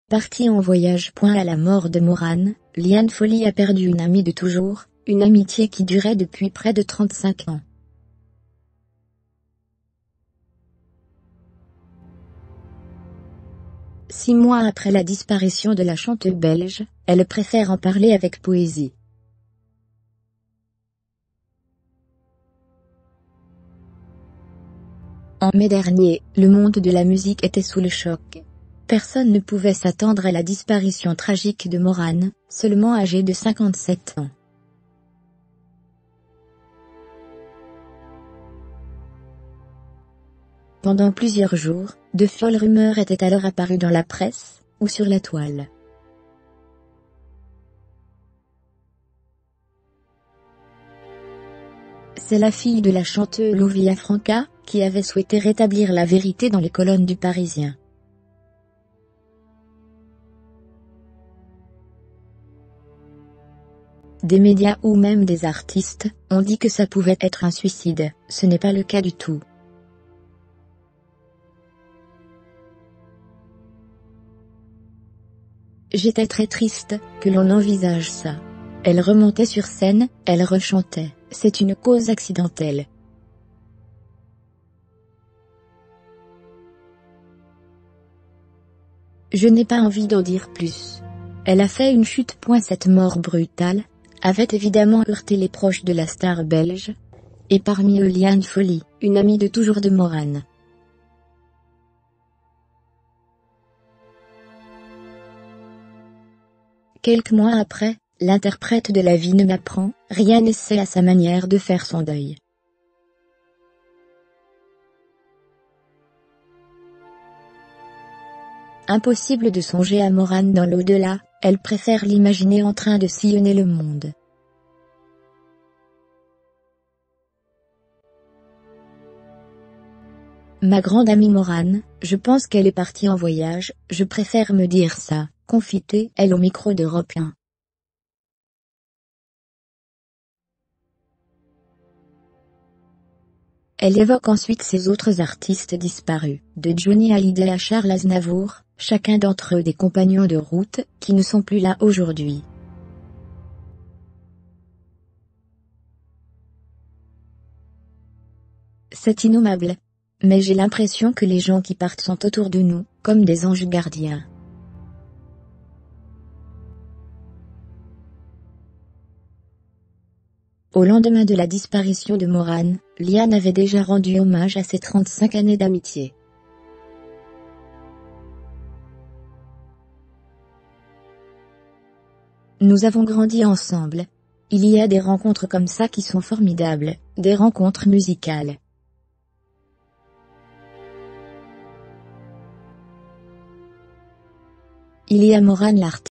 Partie en voyage. À la mort de Morane, Liane Folly a perdu une amie de toujours, une amitié qui durait depuis près de 35 ans. Six mois après la disparition de la chanteuse belge, elle préfère en parler avec poésie. En mai dernier, le monde de la musique était sous le choc. Personne ne pouvait s'attendre à la disparition tragique de Morane, seulement âgée de 57 ans. Pendant plusieurs jours, de folles rumeurs étaient alors apparues dans la presse, ou sur la toile. C'est la fille de la chanteuse Louvia Franca, qui avait souhaité rétablir la vérité dans les colonnes du Parisien. Des médias ou même des artistes ont dit que ça pouvait être un suicide. Ce n'est pas le cas du tout. J'étais très triste que l'on envisage ça. Elle remontait sur scène, elle rechantait. C'est une cause accidentelle. Je n'ai pas envie d'en dire plus. Elle a fait une chute. Cette mort brutale avait évidemment heurté les proches de la star belge, et parmi eux Liane Folly, une amie de toujours de Morane. Quelques mois après, l'interprète de La Vie ne m'apprend rien essaie à sa manière de faire son deuil. Impossible de songer à Morane dans l'au-delà, elle préfère l'imaginer en train de sillonner le monde. Ma grande amie Morane, je pense qu'elle est partie en voyage, je préfère me dire ça, confie-t-elle au micro d'Europe 1. Elle évoque ensuite ses autres artistes disparus, de Johnny Hallyday à Charles Aznavour, chacun d'entre eux des compagnons de route, qui ne sont plus là aujourd'hui. C'est innommable. Mais j'ai l'impression que les gens qui partent sont autour de nous, comme des anges gardiens. Au lendemain de la disparition de Morane, Liane avait déjà rendu hommage à ses 35 années d'amitié. Nous avons grandi ensemble. Il y a des rencontres comme ça qui sont formidables, des rencontres musicales. Il y a Morane l'artiste.